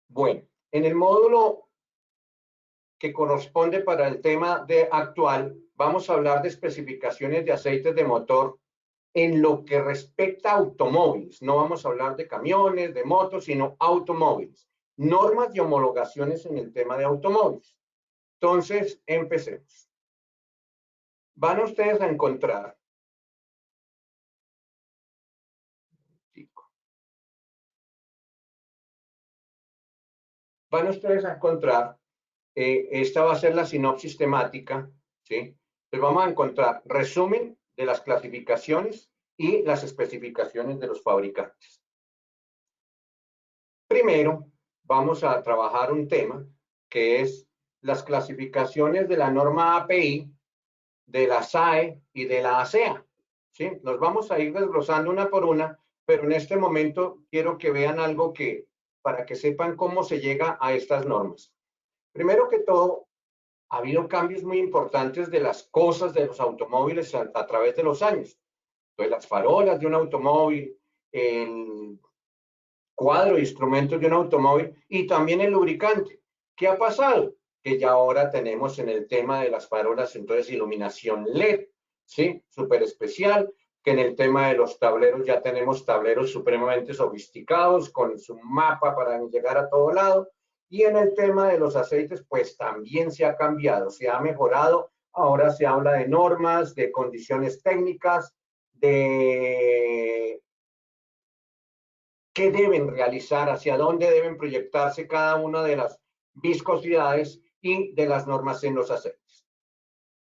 Bueno, en el módulo que corresponde para el tema actual, vamos a hablar de especificaciones de aceites de motor en lo que respecta a automóviles. No vamos a hablar de camiones, de motos, sino automóviles. Normas y homologaciones en el tema de automóviles. Entonces, empecemos. Van ustedes a encontrar esta va a ser la sinopsis temática, ¿sí? Entonces vamos a encontrar resumen de las clasificaciones y las especificaciones de los fabricantes. Primero, vamos a trabajar un tema que es las clasificaciones de la norma API, de la SAE y de la ASEA, ¿sí? Nos vamos a ir desglosando una por una, pero en este momento quiero que vean algo para que sepan cómo se llega a estas normas. Primero que todo, ha habido cambios muy importantes de las cosas de los automóviles a través de los años. Entonces, las farolas de un automóvil, el cuadro de instrumentos de un automóvil y también el lubricante. ¿Qué ha pasado? Que ya ahora tenemos en el tema de las farolas, entonces, iluminación LED, ¿sí? Súper especial, que en el tema de los tableros ya tenemos tableros supremamente sofisticados con su mapa para llegar a todo lado. Y en el tema de los aceites, pues también se ha cambiado, se ha mejorado. Ahora se habla de normas, de condiciones técnicas, de qué deben realizar, hacia dónde deben proyectarse cada una de las viscosidades y de las normas en los aceites.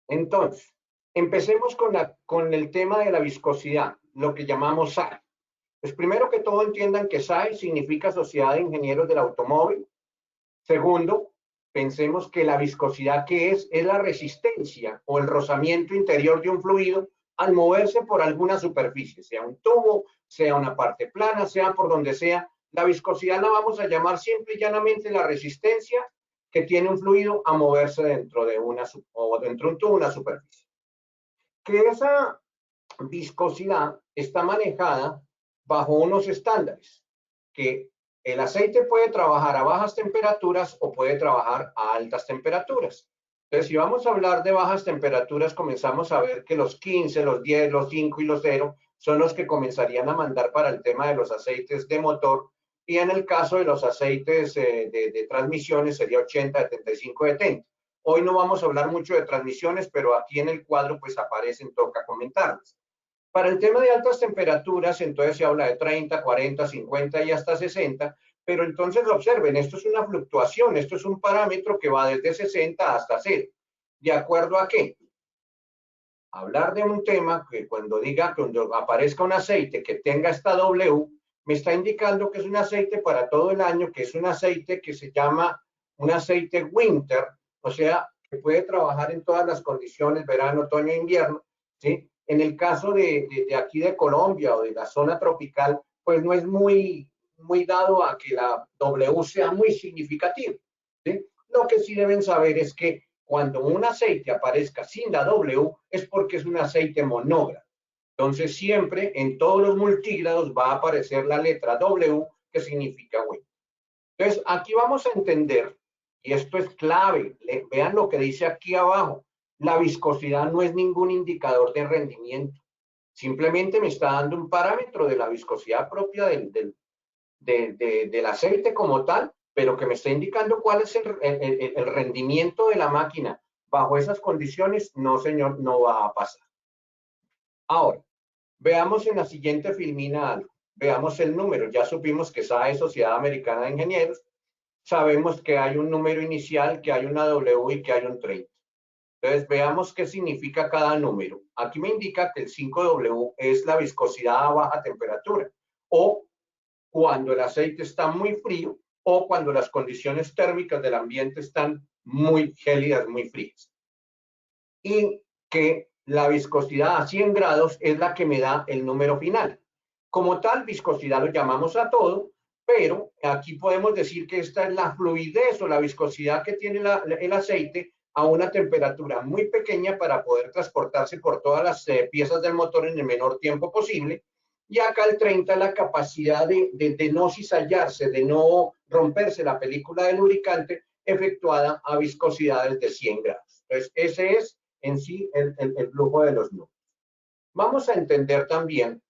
Entonces, empecemos con el tema de la viscosidad, lo que llamamos SAE. Pues primero que todo entiendan que SAE significa Sociedad de Ingenieros del Automóvil. Segundo, pensemos que la viscosidad que es la resistencia o el rozamiento interior de un fluido al moverse por alguna superficie, sea un tubo, sea una parte plana, sea por donde sea. La viscosidad la vamos a llamar simple y llanamente la resistencia que tiene un fluido a moverse dentro de un tubo, una superficie. Que esa viscosidad está manejada bajo unos estándares, que el aceite puede trabajar a bajas temperaturas o puede trabajar a altas temperaturas. Entonces, si vamos a hablar de bajas temperaturas, comenzamos a ver que los 15, los 10, los 5 y los 0 son los que comenzarían a mandar para el tema de los aceites de motor, y en el caso de los aceites de transmisiones sería 80, 75, 70. Hoy no vamos a hablar mucho de transmisiones, pero aquí en el cuadro pues aparecen, toca comentarlas. Para el tema de altas temperaturas, entonces se habla de 30, 40, 50 y hasta 60, pero entonces observen, esto es una fluctuación, esto es un parámetro que va desde 60 hasta 0. ¿De acuerdo a qué? Hablar de un tema que cuando aparezca un aceite que tenga esta W, me está indicando que es un aceite para todo el año, que es un aceite que se llama un aceite winter, o sea, que puede trabajar en todas las condiciones, verano, otoño e invierno, ¿sí? En el caso de aquí de Colombia o de la zona tropical, pues no es muy dado a que la W sea muy significativa, ¿sí? Lo que sí deben saber es que cuando un aceite aparezca sin la W es porque es un aceite monógrado. Entonces siempre en todos los multígrados va a aparecer la letra W, que significa win. Entonces aquí vamos a entender, y esto es clave, vean lo que dice aquí abajo, la viscosidad no es ningún indicador de rendimiento, simplemente me está dando un parámetro de la viscosidad propia del aceite como tal, pero que me está indicando cuál es el rendimiento de la máquina. Bajo esas condiciones, no señor, no va a pasar. Ahora, veamos en la siguiente filmina algo. Veamos el número. Ya supimos que SAE es Sociedad Americana de Ingenieros. Sabemos que hay un número inicial, que hay una W y que hay un 30. Entonces, veamos qué significa cada número. Aquí me indica que el 5W es la viscosidad a baja temperatura, o cuando el aceite está muy frío, o cuando las condiciones térmicas del ambiente están muy gélidas, muy frías. Y que la viscosidad a 100 grados es la que me da el número final. Como tal, viscosidad lo llamamos a todo, pero aquí podemos decir que esta es la fluidez o la viscosidad que tiene el aceite a una temperatura muy pequeña para poder transportarse por todas las piezas del motor en el menor tiempo posible. Y acá el 30 la capacidad de no cizallarse, de no romperse la película del lubricante efectuada a viscosidades de 100 grados. Entonces, ese es en sí el flujo de los números. Vamos a entender también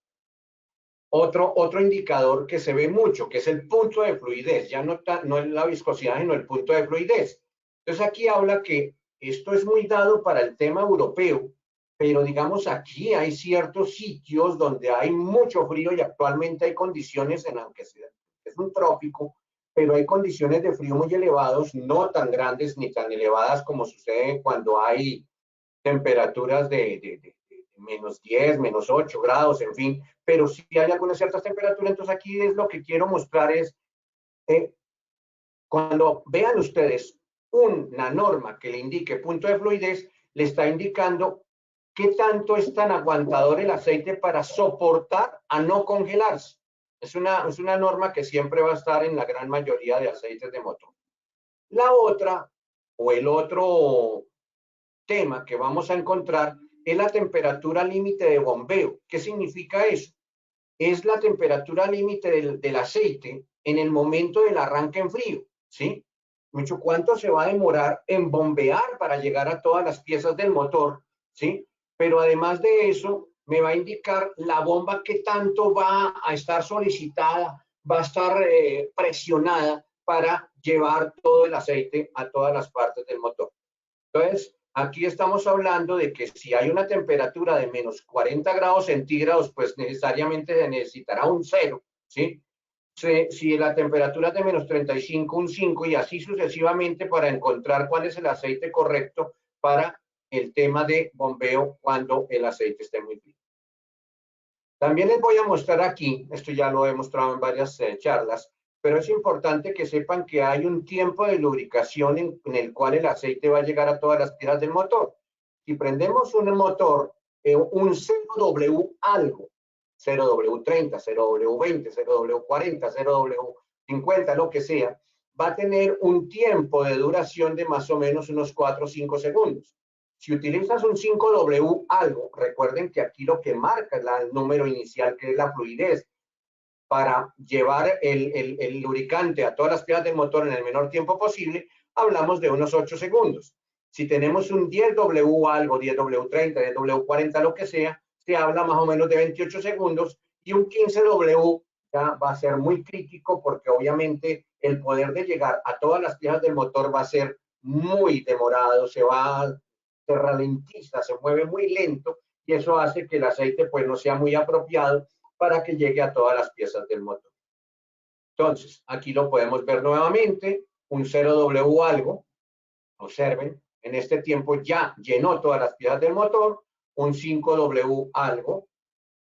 otro indicador que se ve mucho, que es el punto de fluidez. Ya no es la viscosidad, sino el punto de fluidez. Entonces, aquí habla que esto es muy dado para el tema europeo, pero digamos aquí hay ciertos sitios donde hay mucho frío y actualmente hay condiciones, aunque es un trópico, pero hay condiciones de frío muy elevados, no tan grandes ni tan elevadas como sucede cuando hay temperaturas de menos 10, menos 8 grados, en fin, pero sí hay algunas ciertas temperaturas. Entonces aquí es lo que quiero mostrar es, cuando vean ustedes una norma que le indique punto de fluidez, le está indicando qué tanto es tan aguantador el aceite para soportar a no congelarse. Es una norma que siempre va a estar en la gran mayoría de aceites de motor. La otra, o el otro tema que vamos a encontrar, es la temperatura límite de bombeo. ¿Qué significa eso? Es la temperatura límite del aceite en el momento del arranque en frío, ¿sí? Mucho cuánto se va a demorar en bombear para llegar a todas las piezas del motor, ¿sí? Pero además de eso, me va a indicar la bomba qué tanto va a estar solicitada, va a estar presionada para llevar todo el aceite a todas las partes del motor. Entonces, aquí estamos hablando de que si hay una temperatura de menos 40 grados centígrados, pues necesariamente se necesitará un 0, ¿sí? Si la temperatura es de menos 35, un 5 y así sucesivamente para encontrar cuál es el aceite correcto para el tema de bombeo cuando el aceite esté muy frío. También les voy a mostrar aquí, esto ya lo he mostrado en varias charlas, pero es importante que sepan que hay un tiempo de lubricación en el cual el aceite va a llegar a todas las piezas del motor. Si prendemos un motor, un 0W algo, 0W30, 0W20, 0W40, 0W50, lo que sea, va a tener un tiempo de duración de más o menos unos 4 o 5 segundos. Si utilizas un 5W algo, recuerden que aquí lo que marca es el número inicial, que es la fluidez, para llevar el lubricante a todas las piezas del motor en el menor tiempo posible, hablamos de unos 8 segundos. Si tenemos un 10W algo, 10W30, 10W40, lo que sea, se habla más o menos de 28 segundos, y un 15W ya va a ser muy crítico porque obviamente el poder de llegar a todas las piezas del motor va a ser muy demorado, se ralentiza, se mueve muy lento, y eso hace que el aceite pues no sea muy apropiado para que llegue a todas las piezas del motor. Entonces, aquí lo podemos ver nuevamente, un 0W algo, observen, en este tiempo ya llenó todas las piezas del motor, un 5W algo,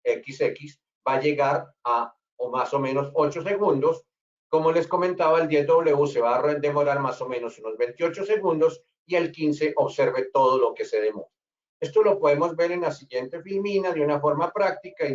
XX, va a llegar a o más o menos 8 segundos. Como les comentaba, el 10W se va a demorar más o menos unos 28 segundos y el 15 observe todo lo que se demora. Esto lo podemos ver en la siguiente filmina de una forma práctica.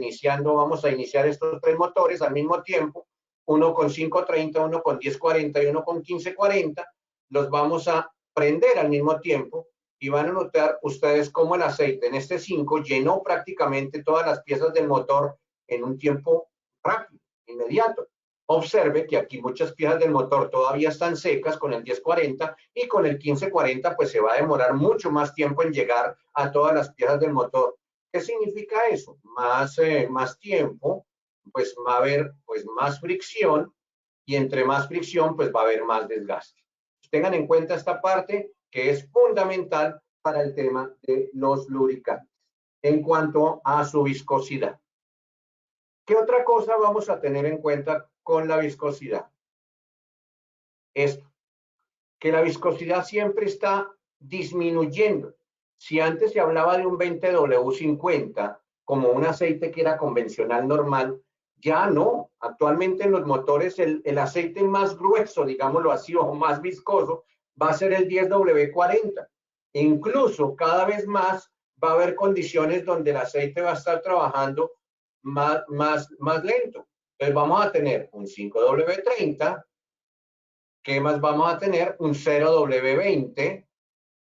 Vamos a iniciar estos 3 motores al mismo tiempo, uno con 530, uno con 1040 y uno con 1540. Los vamos a prender al mismo tiempo y van a notar ustedes cómo el aceite en este 5 llenó prácticamente todas las piezas del motor en un tiempo rápido, inmediato. Observe que aquí muchas piezas del motor todavía están secas con el 1040 y con el 1540 pues se va a demorar mucho más tiempo en llegar a todas las piezas del motor. ¿Qué significa eso? Más tiempo, pues va a haber pues más fricción, y entre más fricción pues va a haber más desgaste. Tengan en cuenta esta parte que es fundamental para el tema de los lubricantes en cuanto a su viscosidad. ¿Qué otra cosa vamos a tener en cuenta con la viscosidad? Esto, que la viscosidad siempre está disminuyendo. Si antes se hablaba de un 20W50 como un aceite que era convencional normal, ya no. Actualmente en los motores el aceite más grueso, digámoslo así, o más viscoso, va a ser el 10W40. E incluso cada vez más va a haber condiciones donde el aceite va a estar trabajando más lento. Entonces vamos a tener un 5W30. ¿Qué más vamos a tener? Un 0W20.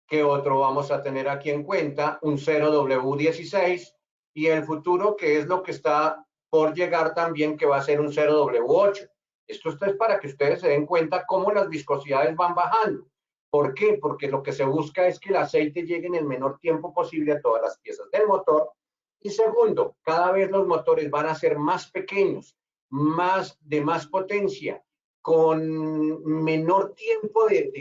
¿Qué otro vamos a tener aquí en cuenta? Un 0W16. Y el futuro, que es lo que está por llegar también que va a ser un 0W8. Esto es para que ustedes se den cuenta cómo las viscosidades van bajando. ¿Por qué? Porque lo que se busca es que el aceite llegue en el menor tiempo posible a todas las piezas del motor. Y segundo, cada vez los motores van a ser más pequeños, de más potencia, con menor tiempo de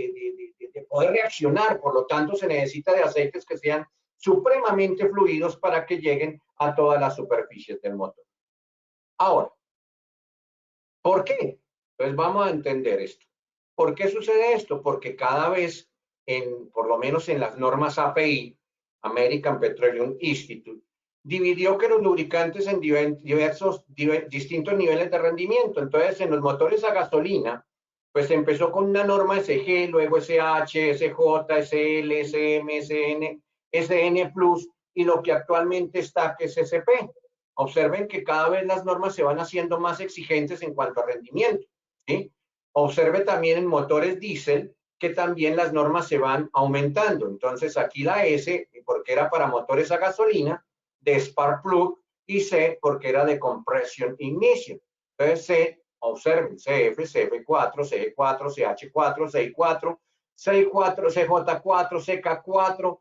poder reaccionar. Por lo tanto, se necesita de aceites que sean supremamente fluidos para que lleguen a todas las superficies del motor. Ahora, ¿por qué? Pues vamos a entender esto. ¿Por qué sucede esto? Porque cada vez, por lo menos en las normas API, American Petroleum Institute, dividió que los lubricantes en distintos niveles de rendimiento. Entonces, en los motores a gasolina, pues empezó con una norma SG, luego SH, SJ, SL, SM, SN, SN+, y lo que actualmente está, que es SP. Observen que cada vez las normas se van haciendo más exigentes en cuanto a rendimiento, ¿sí? Observe también en motores diésel que también las normas se van aumentando. Entonces aquí la S, porque era para motores a gasolina, de spark plug, y C, porque era de compression ignition. Entonces C, observen, CF, CF4, CG4, CH4, CI4, CI4, CJ4, CK4,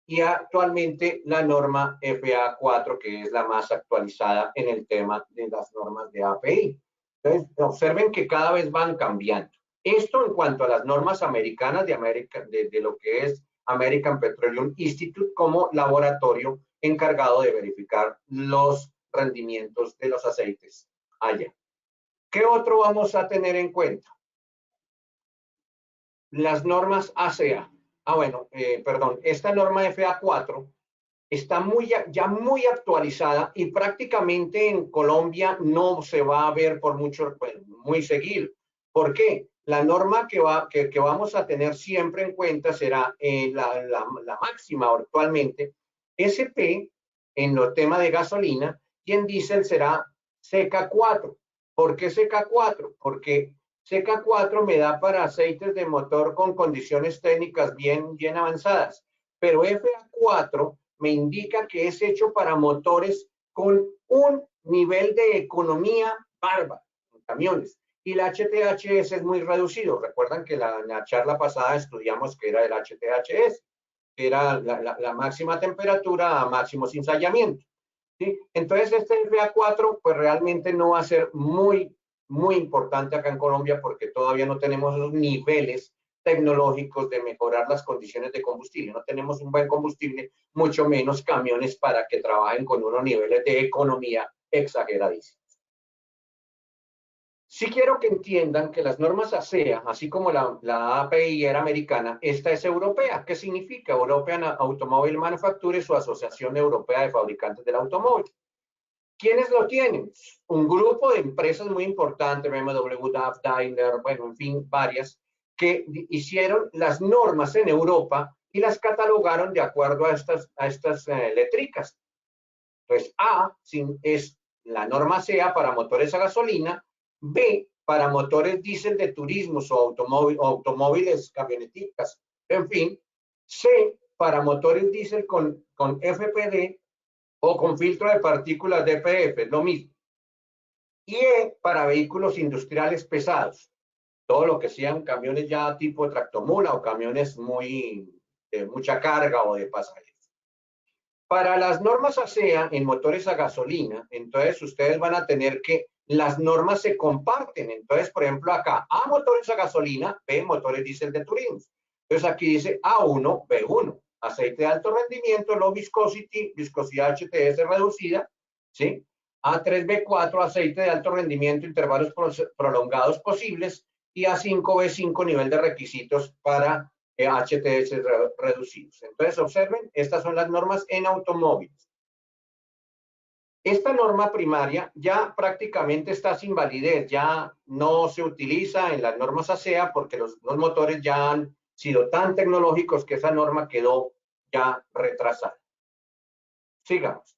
y actualmente la norma FA4, que es la más actualizada en el tema de las normas de API. Entonces, observen que cada vez van cambiando. Esto en cuanto a las normas americanas de lo que es American Petroleum Institute como laboratorio encargado de verificar los rendimientos de los aceites allá. ¿Qué otro vamos a tener en cuenta? Las normas ASEA. Perdón, esta norma FA4 está ya muy actualizada y prácticamente en Colombia no se va a ver por mucho, muy seguido. ¿Por qué? La norma que vamos a tener siempre en cuenta será la máxima actualmente, SP en el tema de gasolina, y en diésel será CK4. ¿Por qué CK4? Porque CK4 me da para aceites de motor con condiciones técnicas bien avanzadas, pero FA4 me indica que es hecho para motores con un nivel de economía bárbaro en camiones. Y el HTHS es muy reducido. Recuerdan que en la charla pasada estudiamos que era el HTHS, que era la máxima temperatura a máximo ensayamiento. ¿Sí? Entonces, este FA4 pues realmente no va a ser muy importante acá en Colombia porque todavía no tenemos los niveles tecnológicos de mejorar las condiciones de combustible. No tenemos un buen combustible, mucho menos camiones para que trabajen con unos niveles de economía exageradísimos. Sí quiero que entiendan que las normas ASEA, así como la API era americana, esta es europea. ¿Qué significa? European Automobile Manufacturers, o Asociación Europea de Fabricantes del Automóvil. ¿Quiénes lo tienen? Un grupo de empresas muy importantes, BMW, DAF, Daimler, bueno, en fin, varias, que hicieron las normas en Europa y las catalogaron de acuerdo a estas letricas. Entonces, A es la norma SEA para motores a gasolina, B para motores diésel de turismos o automóviles, camioneticas, en fin, C para motores diésel con FPD o con filtro de partículas DPF, lo mismo. Y E para vehículos industriales pesados, todo lo que sean camiones ya tipo tractomula o camiones de mucha carga o de pasajeros. Para las normas ASEA en motores a gasolina, entonces ustedes van a tener que las normas se comparten. Entonces, por ejemplo, acá A motores a gasolina, B motores diésel de turismo. Entonces aquí dice A1, B1, aceite de alto rendimiento, low viscosity, viscosidad HTS reducida, ¿sí? A3, B4, aceite de alto rendimiento, intervalos prolongados posibles, y A5, B5, nivel de requisitos para HTS reducidos. Entonces, observen, estas son las normas en automóviles. Esta norma primaria ya prácticamente está sin validez, ya no se utiliza en las normas ASEA porque los motores ya han sido tan tecnológicos que esa norma quedó ya retrasada. Sigamos.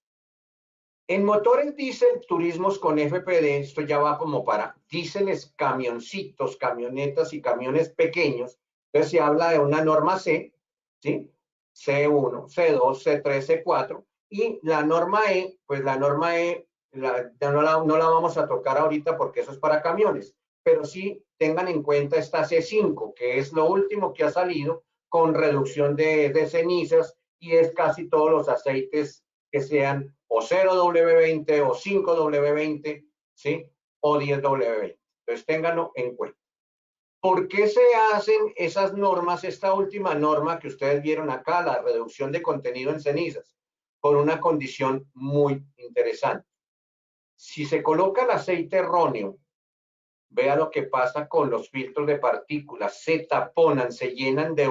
En motores diésel, turismos con FPD, esto ya va como para diéseles, camioncitos, camionetas y camiones pequeños. Entonces se habla de una norma C, ¿sí? C1, C2, C3, C4. Y la norma E, pues la norma E no la vamos a tocar ahorita porque eso es para camiones, pero sí tengan en cuenta esta C5, que es lo último que ha salido con reducción de cenizas y es casi todos los aceites que sean o 0W20 o 5W20, ¿sí? O 10W20. Entonces, ténganlo en cuenta. ¿Por qué se hacen esas normas? Esta última norma que ustedes vieron acá, la reducción de contenido en cenizas, por una condición muy interesante. Si se coloca el aceite erróneo, vea lo que pasa con los filtros de partículas, se taponan, se llenan de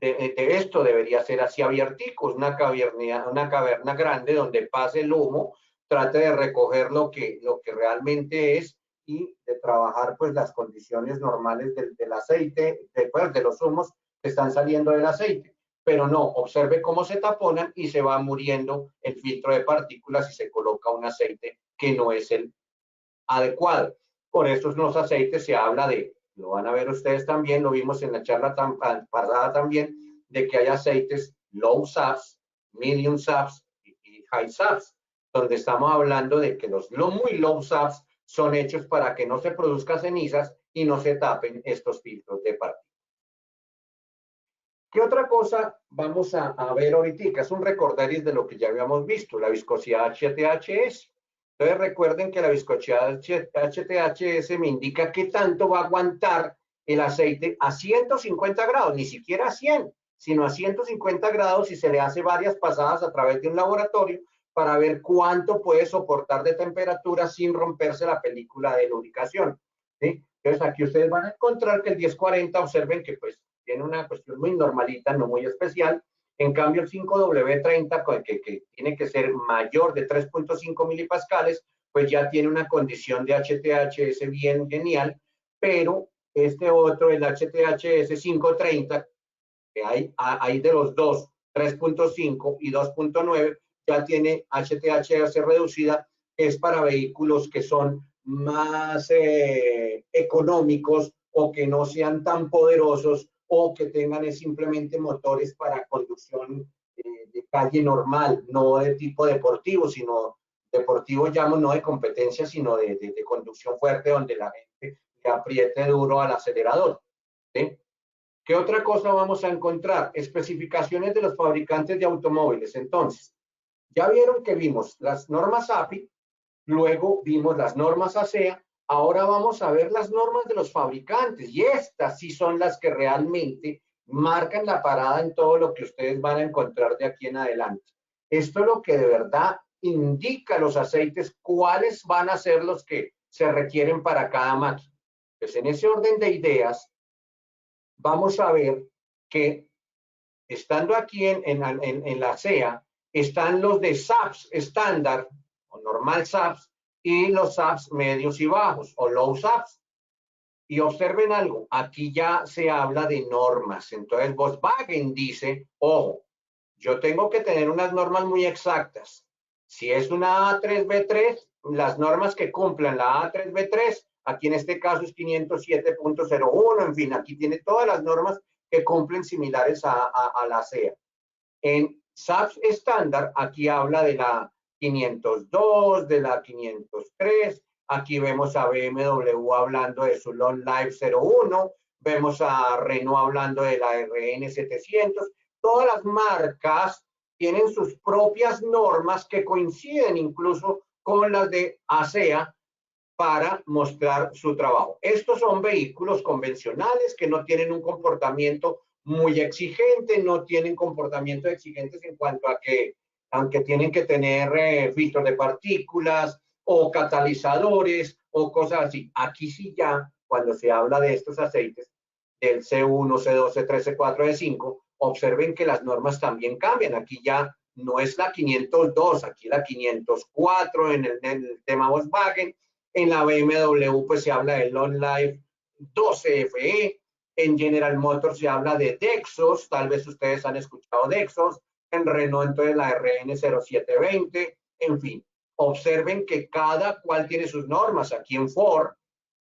esto debería ser así abierticos, una caverna grande donde pase el humo, trate de recoger lo que realmente es y de trabajar pues las condiciones normales del aceite, de los humos que están saliendo del aceite. Pero no, observe cómo se taponan y se va muriendo el filtro de partículas y se coloca un aceite que no es el adecuado. Por eso en los aceites se habla de, lo van a ver ustedes también, lo vimos en la charla pasada también, de que hay aceites low SAPs, medium SAPs y high SAPs, donde estamos hablando de que los muy low SAPs son hechos para que no se produzcan cenizas y no se tapen estos filtros de partículas. ¿Qué otra cosa vamos a ver ahorita? Es un recordaris de lo que ya habíamos visto, la viscosidad HTHS. Entonces recuerden que la viscosidad HTHS me indica qué tanto va a aguantar el aceite a 150 grados, ni siquiera a 100, sino a 150 grados si se le hace varias pasadas a través de un laboratorio para ver cuánto puede soportar de temperatura sin romperse la película de lubricación, ¿sí? Entonces aquí ustedes van a encontrar que el 1040, observen que pues tiene una cuestión muy normalita, no muy especial. En cambio, el 5W30, que tiene que ser mayor de 3.5 milipascales, pues ya tiene una condición de HTHS bien genial, pero este otro, el HTHS 530, que hay de los dos, 3.5 y 2.9, ya tiene HTHS reducida, que es para vehículos que son más económicos o que no sean tan poderosos o que tengan simplemente motores para conducción de calle normal, no de tipo deportivo, sino deportivo llamo no de competencia, sino de conducción fuerte donde la gente le apriete duro al acelerador, ¿sí? ¿Qué otra cosa vamos a encontrar? Especificaciones de los fabricantes de automóviles. Entonces, ya vieron que vimos las normas API, luego vimos las normas ASEA, ahora vamos a ver las normas de los fabricantes y estas sí son las que realmente marcan la parada en todo lo que ustedes van a encontrar de aquí en adelante. Esto es lo que de verdad indica los aceites, cuáles van a ser los que se requieren para cada máquina. Pues en ese orden de ideas, vamos a ver que estando aquí en la CEA, están los de SAPs estándar o normal SAPs y los SAPs medios y bajos o low SAPs. Y observen algo, aquí ya se habla de normas. Entonces Volkswagen dice, ojo, yo tengo que tener unas normas muy exactas. Si es una A3B3, las normas que cumplan la A3B3, aquí en este caso es 507.01, en fin, aquí tiene todas las normas que cumplen similares a la CEA. En SAPs estándar, aquí habla de la 502, de la 503, aquí vemos a BMW hablando de su Long Life 01, vemos a Renault hablando de la RN 700, todas las marcas tienen sus propias normas que coinciden incluso con las de ASEA para mostrar su trabajo. Estos son vehículos convencionales que no tienen un comportamiento muy exigente, no tienen comportamientos exigentes en cuanto a que, aunque tienen que tener filtros de partículas o catalizadores o cosas así. Aquí sí ya, cuando se habla de estos aceites, del C1, C2, C3, C4, C5, observen que las normas también cambian. Aquí ya no es la 502, aquí la 504 en el tema Volkswagen. En la BMW pues se habla del Long Life 12FE. En General Motors se habla de Dexos, tal vez ustedes han escuchado Dexos. En Renault entonces la RN 0720. En fin, observen que cada cual tiene sus normas. Aquí en Ford,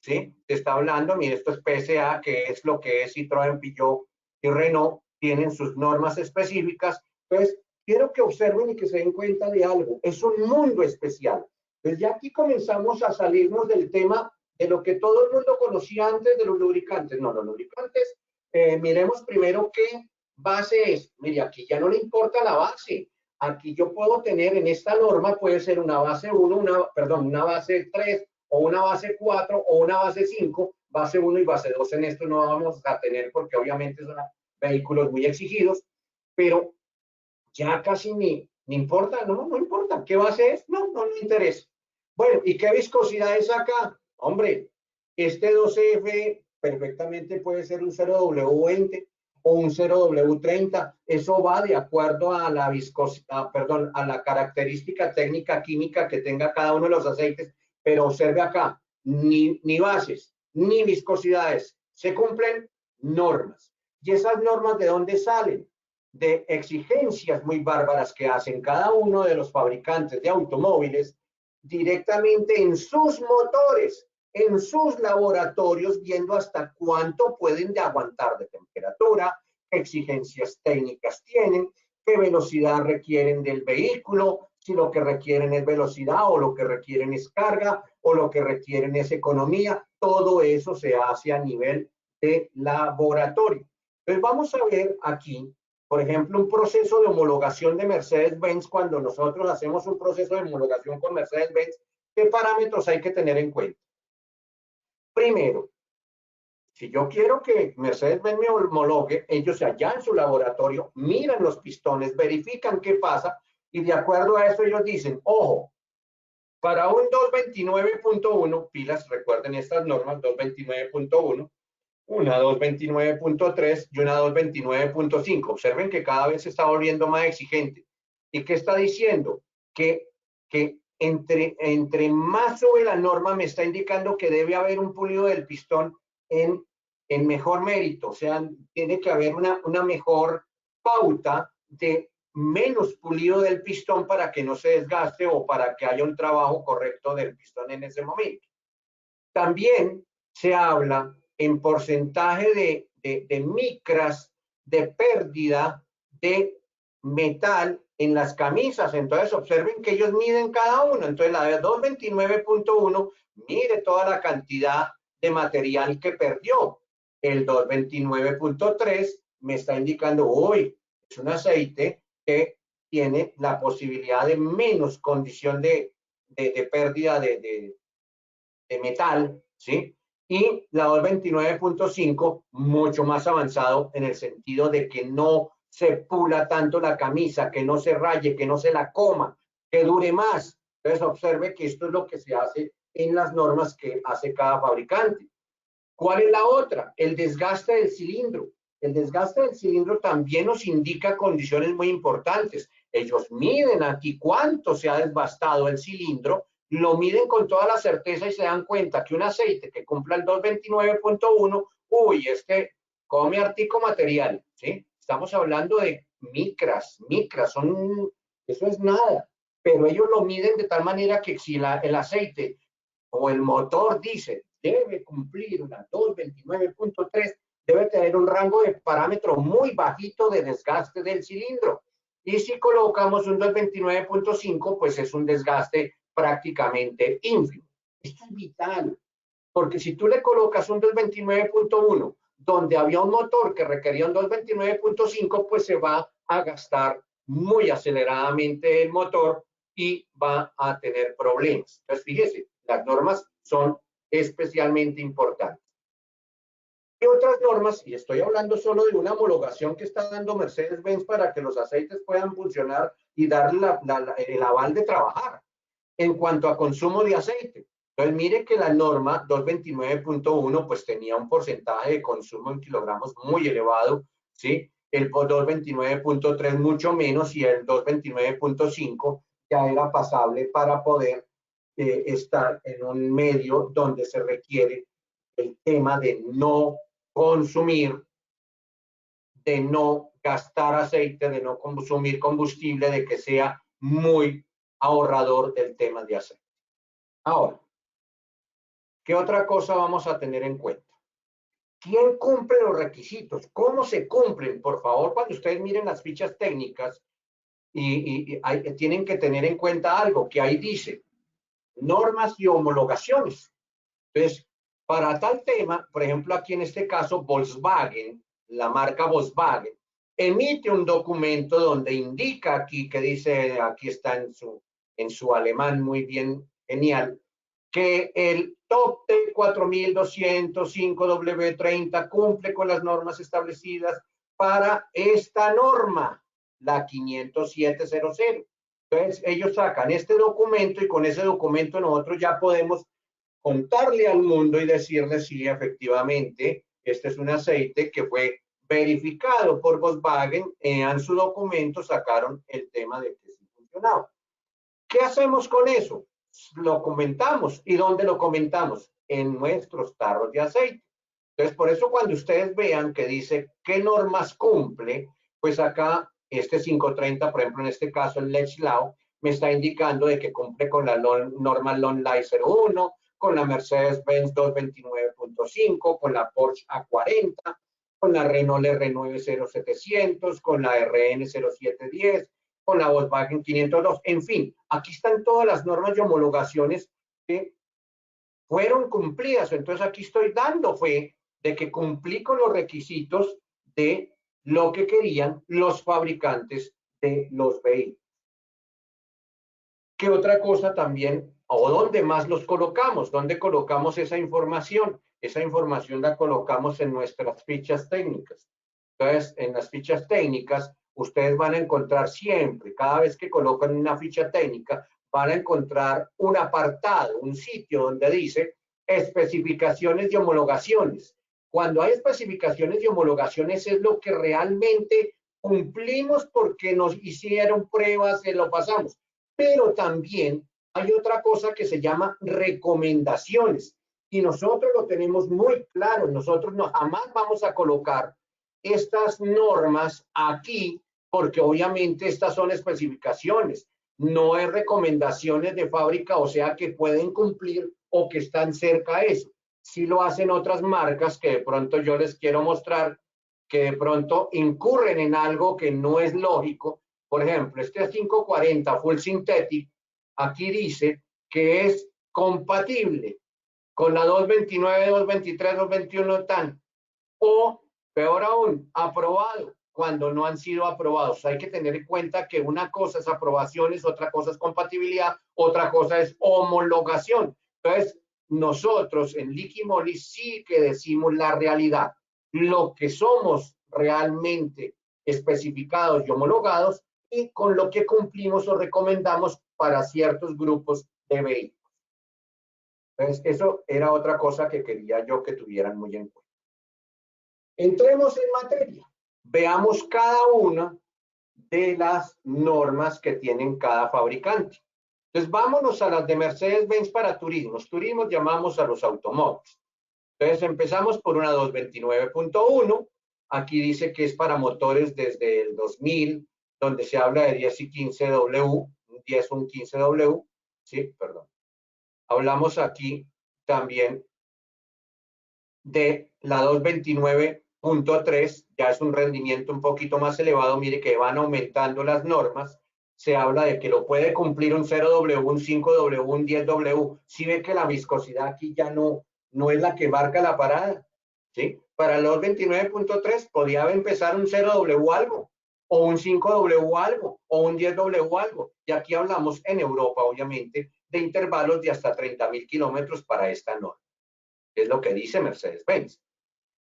¿sí? Se está hablando, mire, esto es PSA, que es lo que es Citroën, Peugeot y Renault, tienen sus normas específicas. Entonces, quiero que observen y que se den cuenta de algo. Es un mundo especial. Pues ya aquí comenzamos a salirnos del tema de lo que todo el mundo conocía antes de los lubricantes. No, los lubricantes, miremos primero qué base es. Mire, aquí ya no le importa la base. Aquí yo puedo tener en esta norma, puede ser una base 1, una base 3, o una base 4, o una base 5, base 1 y base 2 en esto no vamos a tener porque obviamente son vehículos muy exigidos, pero ya casi ni importa, no importa. ¿Qué base es? No me interesa. Bueno, ¿y qué viscosidad es acá? Hombre, este 12F perfectamente puede ser un 0W20 o un 0W30. Eso va de acuerdo a la viscosidad, perdón, a la característica técnica química que tenga cada uno de los aceites. Pero observe acá, ni bases, ni viscosidades. Se cumplen normas. ¿Y esas normas de dónde salen? De exigencias muy bárbaras que hacen cada uno de los fabricantes de automóviles directamente en sus motores, en sus laboratorios, viendo hasta cuánto pueden de aguantar de temperatura, qué exigencias técnicas tienen, qué velocidad requieren del vehículo, si lo que requieren es velocidad o lo que requieren es carga o lo que requieren es economía. Todo eso se hace a nivel de laboratorio. Entonces vamos a ver aquí, por ejemplo, un proceso de homologación de Mercedes-Benz. Cuando nosotros hacemos un proceso de homologación con Mercedes-Benz, ¿qué parámetros hay que tener en cuenta? Primero, si yo quiero que Mercedes-Benz me homologue, ellos allá en su laboratorio miran los pistones, verifican qué pasa y de acuerdo a eso ellos dicen, ojo, para un 229.1, pilas, recuerden estas normas, 229.1, una 229.3 y una 229.5. Observen que cada vez se está volviendo más exigente. ¿Y qué está diciendo? Que entre más sube la norma, me está indicando que debe haber un pulido del pistón en mejor mérito. O sea, tiene que haber una mejor pauta de menos pulido del pistón para que no se desgaste o para que haya un trabajo correcto del pistón en ese momento. También se habla en porcentaje de micras de pérdida de metal en las camisas. Entonces observen que ellos miden cada uno. Entonces la de 229.1 mide toda la cantidad de material que perdió. El 229.3 me está indicando, uy, es un aceite que tiene la posibilidad de menos condición de pérdida de metal, ¿sí? Y la 229.5, mucho más avanzado en el sentido de que no se pula tanto la camisa, que no se raye, que no se la coma, que dure más. Entonces observe que esto es lo que se hace en las normas que hace cada fabricante. ¿Cuál es la otra? El desgaste del cilindro. El desgaste del cilindro también nos indica condiciones muy importantes. Ellos miden aquí cuánto se ha desgastado el cilindro, lo miden con toda la certeza y se dan cuenta que un aceite que cumpla el 229.1, uy, come artico material, ¿sí? Estamos hablando de micras, eso es nada, pero ellos lo miden de tal manera que si el aceite o el motor dice debe cumplir una 229.3, debe tener un rango de parámetro muy bajito de desgaste del cilindro. Y si colocamos un 229.5, pues es un desgaste prácticamente ínfimo. Esto es vital, porque si tú le colocas un 229.1, donde había un motor que requería un 229.5, pues se va a gastar muy aceleradamente el motor y va a tener problemas. Entonces, fíjese, las normas son especialmente importantes. Y otras normas, y estoy hablando solo de una homologación que está dando Mercedes-Benz para que los aceites puedan funcionar y darle el aval de trabajar en cuanto a consumo de aceite. Entonces, mire que la norma 229.1 pues tenía un porcentaje de consumo en kilogramos muy elevado, ¿sí? El 229.3 mucho menos y el 229.5 ya era pasable para poder estar en un medio donde se requiere el tema de no consumir, de no gastar aceite, de no consumir combustible, de que sea muy ahorrador del tema de aceite. Ahora, ¿qué otra cosa vamos a tener en cuenta? ¿Quién cumple los requisitos? ¿Cómo se cumplen? Por favor, cuando ustedes miren las fichas técnicas, tienen que tener en cuenta algo que ahí dice, normas y homologaciones. Entonces, para tal tema, por ejemplo, aquí en este caso, Volkswagen, la marca Volkswagen, emite un documento donde indica aquí, que dice, aquí está en su alemán muy bien, genial, que el top T4205W30 cumple con las normas establecidas para esta norma, la 50700. Entonces, ellos sacan este documento y con ese documento nosotros ya podemos contarle al mundo y decirle si efectivamente este es un aceite que fue verificado por Volkswagen, en su documento sacaron el tema de que sí funcionaba. ¿Qué hacemos con eso? Lo comentamos. ¿Y dónde lo comentamos? En nuestros tarros de aceite. Entonces, por eso cuando ustedes vean que dice qué normas cumple, pues acá este 530, por ejemplo, en este caso el Lechlao, me está indicando de que cumple con la norma Lonlai 01, con la Mercedes-Benz 229.5, con la Porsche A40, con la Renault R9 0700, con la RN 0710, con la Volkswagen 502, en fin, aquí están todas las normas y homologaciones que fueron cumplidas. Entonces aquí estoy dando fe de que cumplí con los requisitos de lo que querían los fabricantes de los vehículos. ¿Qué otra cosa también, o dónde más los colocamos? ¿Dónde colocamos esa información? Esa información la colocamos en nuestras fichas técnicas. Entonces, en las fichas técnicas, ustedes van a encontrar siempre, cada vez que colocan una ficha técnica, van a encontrar un apartado, un sitio donde dice especificaciones y homologaciones. Cuando hay especificaciones y homologaciones es lo que realmente cumplimos porque nos hicieron pruebas y lo pasamos. Pero también hay otra cosa que se llama recomendaciones y nosotros lo tenemos muy claro. Nosotros no, jamás vamos a colocar estas normas aquí porque obviamente estas son especificaciones, no es recomendaciones de fábrica, o sea que pueden cumplir o que están cerca de eso. Sí lo hacen otras marcas que de pronto yo les quiero mostrar que de pronto incurren en algo que no es lógico. Por ejemplo, este 540 Full Synthetic, aquí dice que es compatible con la 229, 223, 221 TAN, o peor aún, aprobado cuando no han sido aprobados. Hay que tener en cuenta que una cosa es aprobaciones, otra cosa es compatibilidad, otra cosa es homologación. Entonces, nosotros en Liquimoli sí que decimos la realidad, lo que somos realmente especificados y homologados y con lo que cumplimos o recomendamos para ciertos grupos de vehículos. Entonces, eso era otra cosa que quería yo que tuvieran muy en cuenta. Entremos en materia. Veamos cada una de las normas que tienen cada fabricante. Entonces, vámonos a las de Mercedes-Benz para turismos. Turismos llamamos a los automóviles. Entonces, empezamos por una 229.1. Aquí dice que es para motores desde el 2000, donde se habla de 10 y 15W, 10 o un 15W. Sí, perdón. Hablamos aquí también de la 229.3, ya es un rendimiento un poquito más elevado. Mire que van aumentando las normas. Se habla de que lo puede cumplir un 0W, un 5W, un 10W. Si ve que la viscosidad aquí ya no es la que marca la parada, ¿sí? Para el 229.3 podía empezar un 0W algo, o un 5W algo, o un 10W algo. Y aquí hablamos en Europa, obviamente, de intervalos de hasta 30.000 kilómetros para esta norma. Es lo que dice Mercedes-Benz.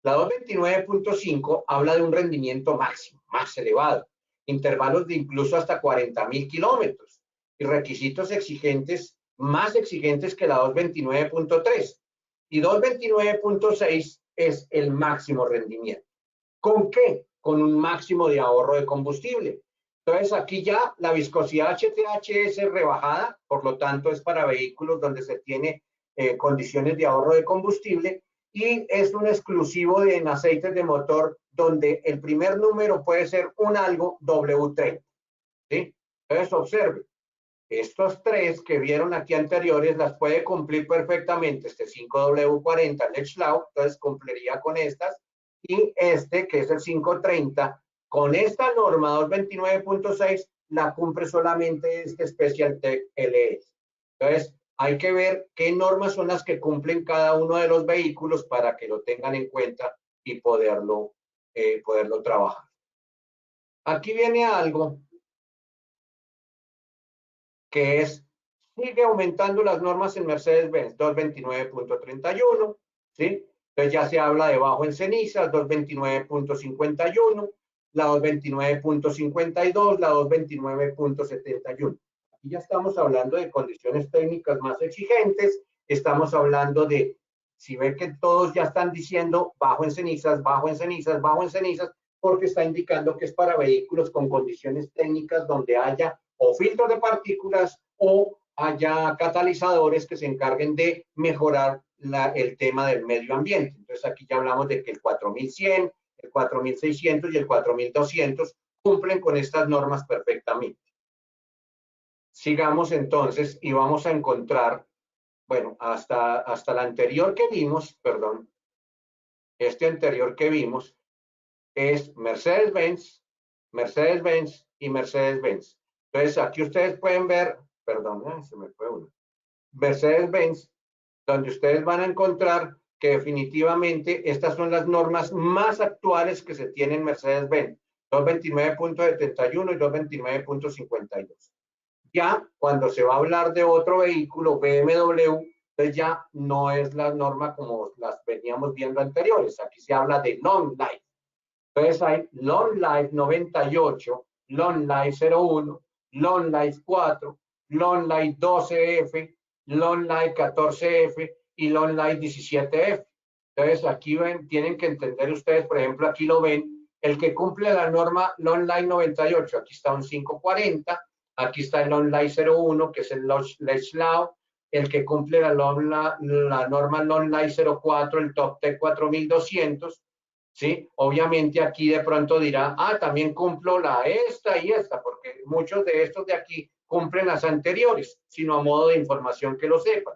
La 229.5 habla de un rendimiento máximo, más elevado, intervalos de incluso hasta 40.000 kilómetros y requisitos exigentes, más exigentes que la 229.3. Y 229.6 es el máximo rendimiento. ¿Con qué? Con un máximo de ahorro de combustible. Entonces aquí ya la viscosidad HTH es rebajada, por lo tanto es para vehículos donde se tiene condiciones de ahorro de combustible y es un exclusivo en aceites de motor donde el primer número puede ser un algo W30. ¿Sí? Entonces observe, estos tres que vieron aquí anteriores las puede cumplir perfectamente este 5W40 Lechlao, entonces cumpliría con estas, y este que es el 530 con esta norma 229.6 la cumple solamente este Special Tech LS. Entonces hay que ver qué normas son las que cumplen cada uno de los vehículos para que lo tengan en cuenta y poderlo trabajar. Aquí viene algo que es, sigue aumentando las normas en Mercedes-Benz, 229.31, ¿sí? Entonces ya se habla de bajo en cenizas, 229.51, la 229.52, la 229.71. Aquí ya estamos hablando de condiciones técnicas más exigentes, estamos hablando de, si ve que todos ya están diciendo bajo en cenizas, bajo en cenizas, bajo en cenizas, porque está indicando que es para vehículos con condiciones técnicas donde haya o filtros de partículas o haya catalizadores que se encarguen de mejorar el tema del medio ambiente. Entonces aquí ya hablamos de que el 4100, el 4600 y el 4200 cumplen con estas normas perfectamente. Sigamos entonces y vamos a encontrar, bueno, hasta el anterior que vimos, perdón, este anterior que vimos es Mercedes-Benz, Mercedes-Benz y Mercedes-Benz. Entonces aquí ustedes pueden ver, perdón, se me fue uno, Mercedes-Benz, donde ustedes van a encontrar que definitivamente estas son las normas más actuales que se tienen en Mercedes-Benz, 229.71 y 229.52. Ya cuando se va a hablar de otro vehículo, BMW, pues ya no es la norma como las veníamos viendo anteriores. Aquí se habla de long life. Entonces hay long life 98, long life 01, long life 4, long life 12F, long life 14F y long life 17F. Entonces aquí ven, tienen que entender ustedes, por ejemplo, aquí lo ven, el que cumple la norma long life 98, aquí está un 540, aquí está el long life 01, que es el Leschlau, el que cumple la norma long life 04, el Top Tech 4200, ¿sí? Obviamente aquí de pronto dirá, también cumplo la esta y esta, porque muchos de estos de aquí cumplen las anteriores, sino a modo de información que lo sepan.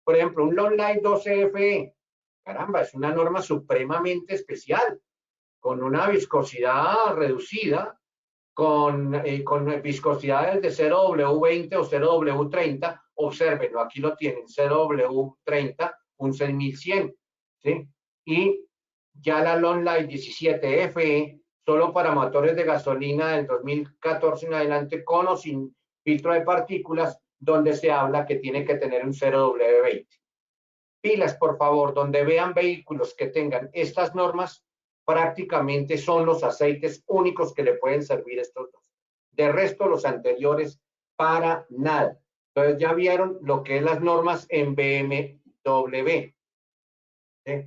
Por ejemplo, un Long Life 12FE, caramba, es una norma supremamente especial, con una viscosidad reducida, con viscosidades de 0W20 o 0W30, observenlo, aquí lo tienen, 0W30, un 6100, ¿sí? Y ya la Long Life 17FE, solo para motores de gasolina del 2014 en adelante, con o sin filtro de partículas, donde se habla que tiene que tener un 0W20. Pilas, por favor, donde vean vehículos que tengan estas normas, prácticamente son los aceites únicos que le pueden servir estos dos. De resto, los anteriores, para nada. Entonces ya vieron lo que es las normas en BMW. ¿Sí?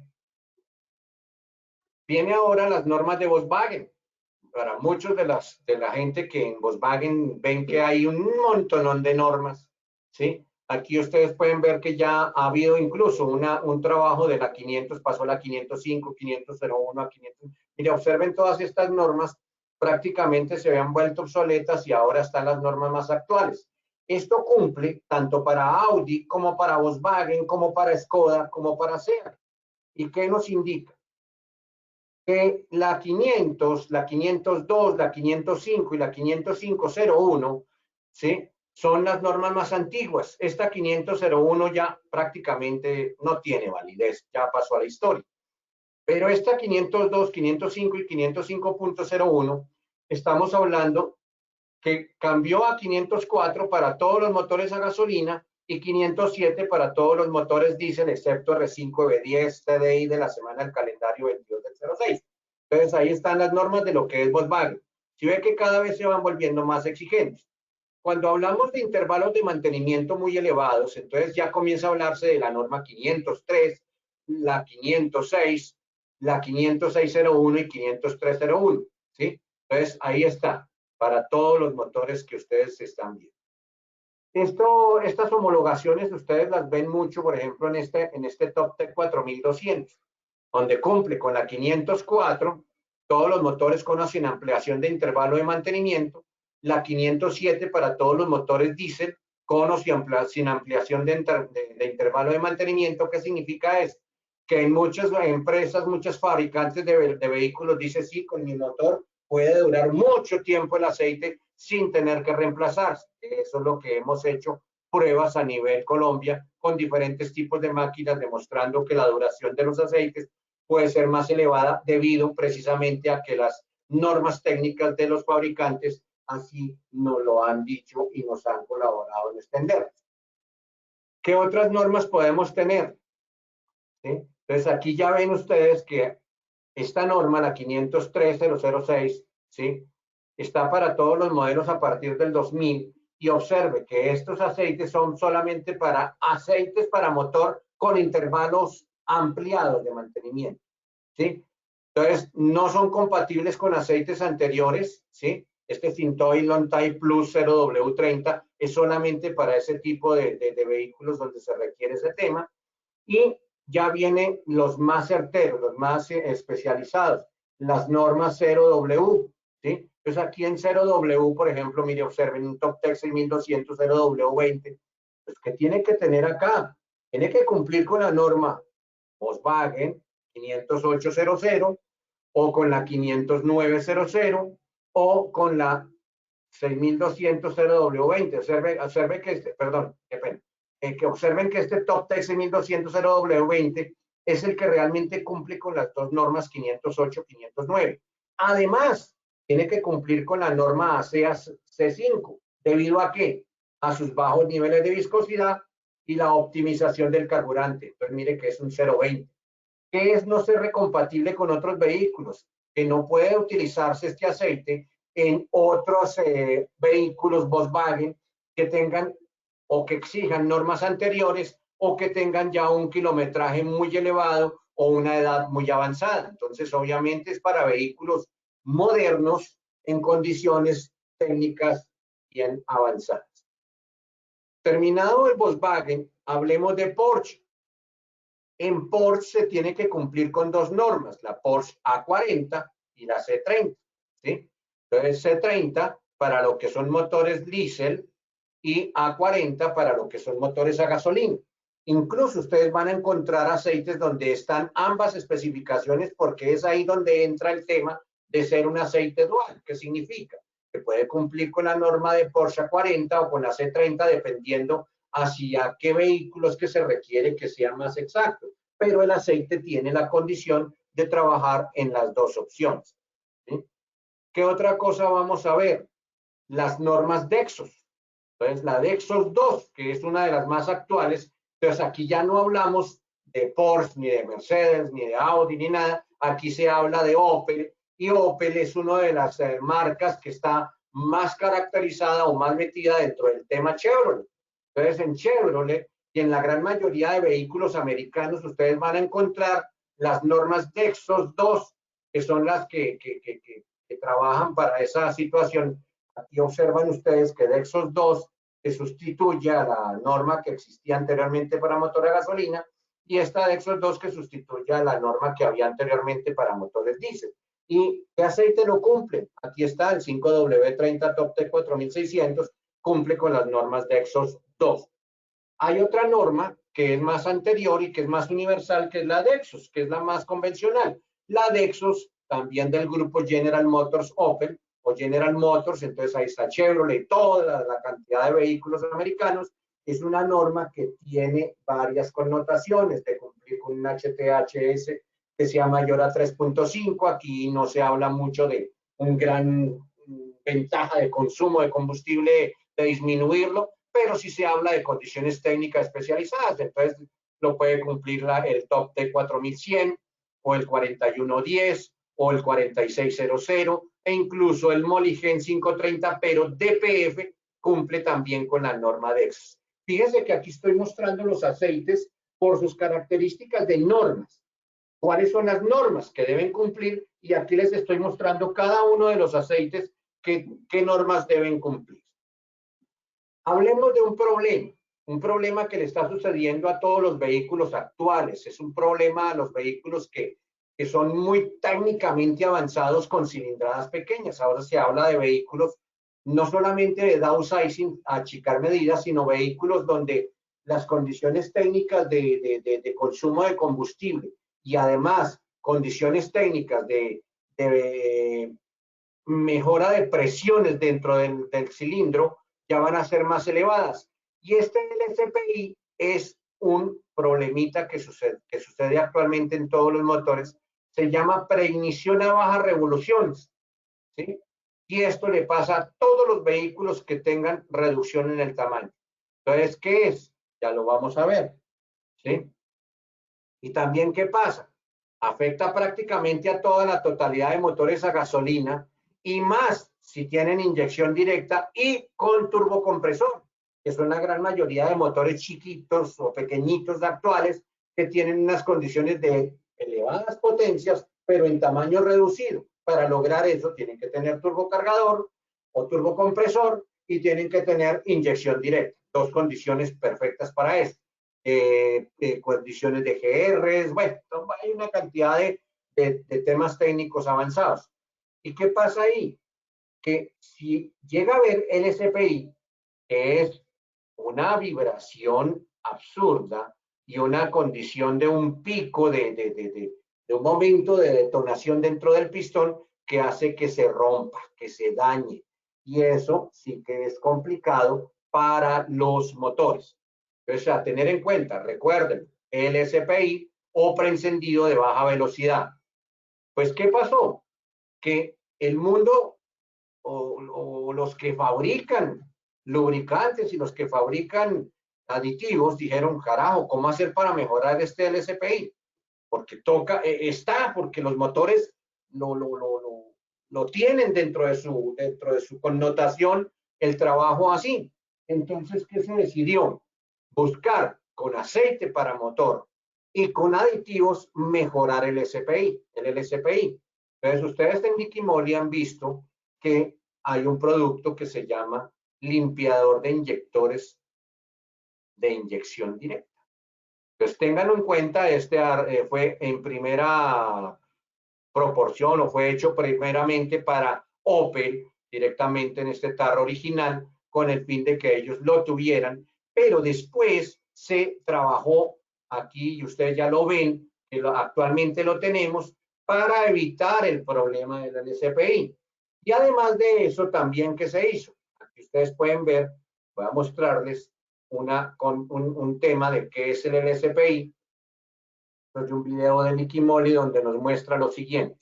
Viene ahora las normas de Volkswagen. Para muchos de la gente que en Volkswagen ven que hay un montón de normas, ¿sí? Aquí ustedes pueden ver que ya ha habido incluso un trabajo de la 500, pasó a la 505, 501, a 500. Mire, observen todas estas normas, prácticamente se habían vuelto obsoletas y ahora están las normas más actuales. Esto cumple tanto para Audi como para Volkswagen, como para Skoda, como para SEAT. ¿Y qué nos indica? Que la 500, la 502, la 505 y la 50501, ¿sí? Son las normas más antiguas. Esta 50001 ya prácticamente no tiene validez, ya pasó a la historia. Pero esta 502, 505 y 505.01, estamos hablando que cambió a 504 para todos los motores a gasolina y 507 para todos los motores diésel, excepto R5, V10, TDI de la semana del calendario 22 del 06. Entonces ahí están las normas de lo que es Volkswagen. Si ve que cada vez se van volviendo más exigentes. Cuando hablamos de intervalos de mantenimiento muy elevados, entonces ya comienza a hablarse de la norma 503, la 506, la 50601 y 50301, ¿sí? Entonces ahí está, para todos los motores que ustedes están viendo. Estas homologaciones ustedes las ven mucho, por ejemplo, en este Top Tech 4200, donde cumple con la 504, todos los motores con o sin ampliación de intervalo de mantenimiento, la 507 para todos los motores diésel con o sin ampliación de intervalo de mantenimiento. ¿Qué significa eso? Que en muchas empresas, muchos fabricantes de vehículos dicen, sí, con mi motor puede durar mucho tiempo el aceite sin tener que reemplazarse. Eso es lo que hemos hecho pruebas a nivel Colombia con diferentes tipos de máquinas, demostrando que la duración de los aceites puede ser más elevada debido precisamente a que las normas técnicas de los fabricantes así nos lo han dicho y nos han colaborado en extender. ¿Qué otras normas podemos tener? ¿Sí? Entonces aquí ya ven ustedes que esta norma, la 503.006, ¿sí? Está para todos los modelos a partir del 2000 y observe que estos aceites son solamente para aceites para motor con intervalos ampliados de mantenimiento, ¿sí? Entonces, no son compatibles con aceites anteriores, ¿sí? Este Fintoil Long-Type Plus 0W30 es solamente para ese tipo de vehículos donde se requiere ese tema. Y ya vienen los más certeros, los más especializados, las normas 0W, ¿sí? Entonces aquí en 0W, por ejemplo, mire, observen un TopTech 6200 0W20, pues ¿qué tiene que tener acá? Tiene que cumplir con la norma Volkswagen 50800 o con la 50900 o con la 6200 0W20. Observe que perdón, qué pena. Que observen que este TopTech 6200 0W20 es el que realmente cumple con las dos normas 508 y 509. Además, tiene que cumplir con la norma ASEA C5. ¿Debido a qué? A sus bajos niveles de viscosidad y la optimización del carburante. Entonces, mire que es un 020. ¿Qué es no ser recompatible con otros vehículos? Que no puede utilizarse este aceite en otros vehículos Volkswagen que tengan o que exijan normas anteriores o que tengan ya un kilometraje muy elevado o una edad muy avanzada. Entonces, obviamente es para vehículos modernos en condiciones técnicas bien avanzadas. Terminado el Volkswagen, hablemos de Porsche. En Porsche se tiene que cumplir con dos normas, la Porsche A40 y la C30, ¿sí? Entonces, C30 para lo que son motores diésel y A40 para lo que son motores a gasolina. Incluso ustedes van a encontrar aceites donde están ambas especificaciones porque es ahí donde entra el tema de ser un aceite dual. ¿Qué significa? Que puede cumplir con la norma de Porsche A40 o con la C30 dependiendo hacia qué vehículos que se requiere que sea más exacto. Pero el aceite tiene la condición de trabajar en las dos opciones, ¿sí? ¿Qué otra cosa vamos a ver? Las normas Dexos. Entonces, la Dexos 2, que es una de las más actuales, entonces aquí ya no hablamos de Porsche, ni de Mercedes, ni de Audi, ni nada. Aquí se habla de Opel, y Opel es una de las marcas que está más caracterizada o más metida dentro del tema Chevrolet. Entonces, en Chevrolet y en la gran mayoría de vehículos americanos, ustedes van a encontrar las normas Dexos 2, que son las que trabajan para esa situación. Aquí observan ustedes que Dexos 2 se sustituye a la norma que existía anteriormente para motor a gasolina y esta Dexos 2 que sustituye a la norma que había anteriormente para motores diésel. ¿Y qué aceite lo cumple? Aquí está el 5W30 TopTech 4600, cumple con las normas Dexos 2. Hay otra norma que es más anterior y que es más universal, que es la Dexos, que es la más convencional. La Dexos, también del grupo General Motors Opel o General Motors, entonces ahí está Chevrolet, toda la cantidad de vehículos americanos, es una norma que tiene varias connotaciones de cumplir con un HTHS que sea mayor a 3.5. Aquí no se habla mucho de un gran ventaja de consumo de combustible, de disminuirlo, pero sí se habla de condiciones técnicas especializadas. Entonces, lo puede cumplir el TopTech 4100 o el 4110 o el 4600 e incluso el Moligen 530, pero DPF cumple también con la norma Dexos. Fíjense que aquí estoy mostrando los aceites por sus características de normas. ¿Cuáles son las normas que deben cumplir? Y aquí les estoy mostrando cada uno de los aceites qué normas deben cumplir. Hablemos de un problema que le está sucediendo a todos los vehículos actuales. Es un problema a los vehículos que son muy técnicamente avanzados con cilindradas pequeñas. Ahora se habla de vehículos no solamente de downsizing, achicar medidas, sino vehículos donde las condiciones técnicas de consumo de combustible y además condiciones técnicas de mejora de presiones dentro del cilindro ya van a ser más elevadas. Y este LSPI es un problemita que sucede actualmente en todos los motores. Se llama preignición a bajas revoluciones, ¿sí? Y esto le pasa a todos los vehículos que tengan reducción en el tamaño. Entonces, ¿qué es? Ya lo vamos a ver, ¿sí? Y también, ¿qué pasa? Afecta prácticamente a toda la totalidad de motores a gasolina y más si tienen inyección directa y con turbocompresor, que son la gran mayoría de motores chiquitos o pequeñitos actuales que tienen unas condiciones de elevadas potencias, pero en tamaño reducido. Para lograr eso tienen que tener turbocargador o turbocompresor y tienen que tener inyección directa. Dos condiciones perfectas para eso. Condiciones de GRs, bueno, hay una cantidad de temas técnicos avanzados. ¿Y qué pasa ahí? Que si llega a haber LSPI, que es una vibración absurda y una condición de un pico de un momento de detonación dentro del pistón que hace que se rompa, que se dañe. Y eso sí que es complicado para los motores. Entonces, a tener en cuenta, recuerden, LSPI o preencendido de baja velocidad. Pues, ¿qué pasó? Que el mundo o los que fabrican lubricantes y los que fabrican aditivos dijeron, carajo, ¿cómo hacer para mejorar este LSPI? Porque está, porque los motores lo tienen dentro de su connotación el trabajo así. Entonces, ¿qué se decidió? Buscar con aceite para motor y con aditivos mejorar el SPI, el LSPI. Entonces, ustedes en Wikimoly han visto que hay un producto que se llama limpiador de inyectores de inyección directa. Entonces, ténganlo en cuenta, fue en primera proporción o fue hecho primeramente para Opel directamente en este tarro original con el fin de que ellos lo tuvieran, pero después se trabajó aquí y ustedes ya lo ven, que actualmente lo tenemos para evitar el problema del LSPI. Y además de eso, también que se hizo. Aquí ustedes pueden ver, voy a mostrarles un tema de qué es el LSPI. Es un video de Nicky Molly donde nos muestra lo siguiente.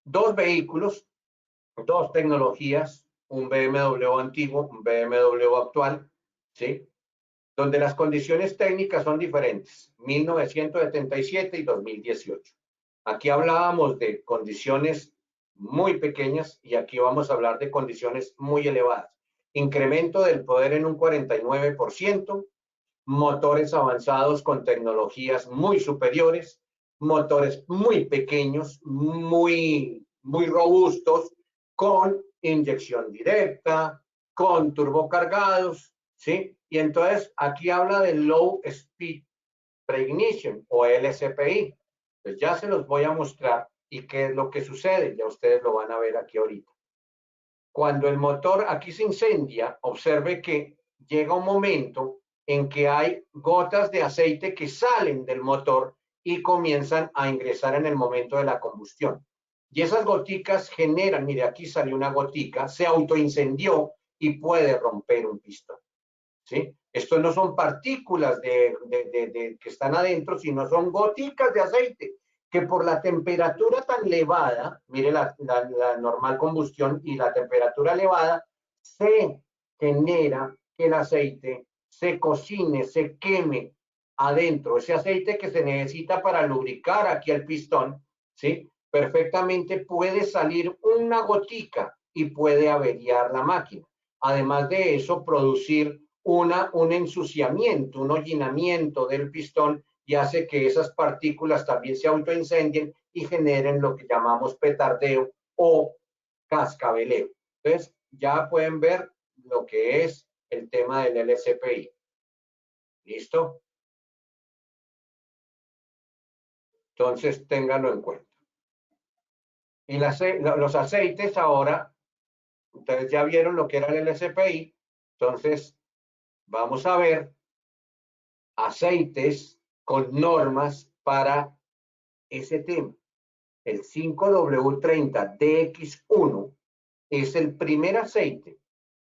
Dos vehículos, dos tecnologías, un BMW antiguo, un BMW actual, ¿sí? Donde las condiciones técnicas son diferentes, 1977 y 2018. Aquí hablábamos de condiciones muy pequeñas y aquí vamos a hablar de condiciones muy elevadas. Incremento del poder en un 49%, motores avanzados con tecnologías muy superiores, motores muy pequeños, muy robustos, con inyección directa, con turbocargados, ¿sí? Y entonces aquí habla de Low Speed Preignition o LSPI. Pues ya se los voy a mostrar y qué es lo que sucede, ya ustedes lo van a ver aquí ahorita. Cuando el motor aquí se incendia, observe que llega un momento en que hay gotas de aceite que salen del motor y comienzan a ingresar en el momento de la combustión. Y esas goticas generan, mire, aquí salió una gotica, se autoincendió y puede romper un pistón. ¿Sí? Esto no son partículas que están adentro, sino son goticas de aceite que por la temperatura tan elevada, mire la normal combustión y la temperatura elevada, se genera que el aceite se cocine, se queme adentro. Ese aceite que se necesita para lubricar aquí el pistón, ¿sí? Perfectamente puede salir una gotica y puede averiar la máquina. Además de eso, producir un ensuciamiento, un hollinamiento del pistón y hace que esas partículas también se autoincendien y generen lo que llamamos petardeo o cascabeleo. Entonces, ya pueden ver lo que es el tema del LSPI. ¿Listo? Entonces, ténganlo en cuenta. Y los aceites ahora, ustedes ya vieron lo que era el LSPI, entonces vamos a ver aceites con normas para ese tema. el 5W30DX1 es el primer aceite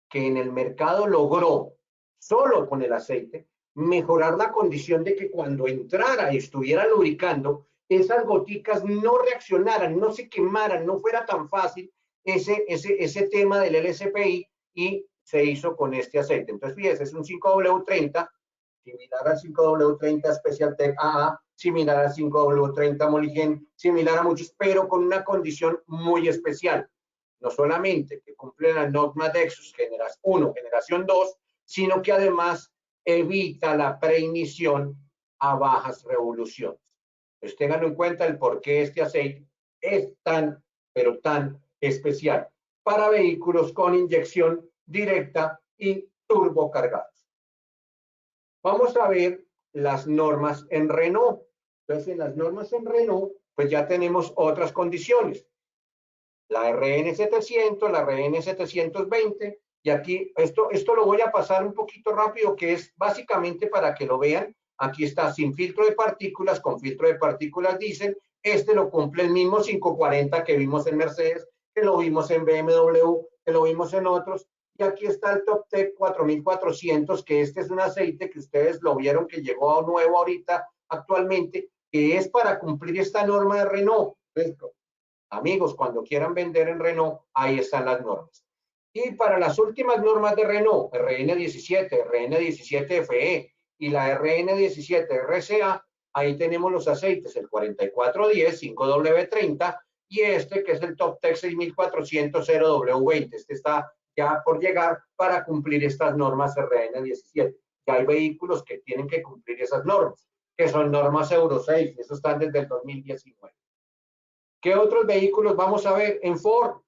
que en el mercado logró, solo con el aceite, mejorar la condición de que cuando entrara y estuviera lubricando, esas goticas no reaccionaran, no se quemaran, no fuera tan fácil ese tema del LSPI, y se hizo con este aceite. Entonces, fíjese, es un 5W30, similar al 5W30 Specialtech AA, similar al 5W30 Moligen, similar a muchos, pero con una condición muy especial. No solamente que cumple la norma Dexus generación 1, generación 2, sino que además evita la preignición a bajas revoluciones. Pues tengan en cuenta el por qué este aceite es tan, pero tan especial para vehículos con inyección directa y turbocargados. Vamos a ver las normas en Renault. Entonces, en las normas en Renault, pues ya tenemos otras condiciones. La RN 700, la RN 720, y aquí esto lo voy a pasar un poquito rápido, que es básicamente para que lo vean. Aquí está sin filtro de partículas, con filtro de partículas diésel. Este lo cumple el mismo 540 que vimos en Mercedes, que lo vimos en BMW, que lo vimos en otros. Y aquí está el TopTech 4400, que este es un aceite que ustedes lo vieron que llegó nuevo ahorita actualmente, que es para cumplir esta norma de Renault. Amigos, cuando quieran vender en Renault, ahí están las normas. Y para las últimas normas de Renault, RN17, RN17FE y la RN17RCA, ahí tenemos los aceites, el 4410, 5W30, y este que es el TopTech 6400 0W20. Este está ya por llegar para cumplir estas normas RN17. Ya hay vehículos que tienen que cumplir esas normas, que son normas Euro 6, eso están desde el 2019. ¿Qué otros vehículos vamos a ver en Ford?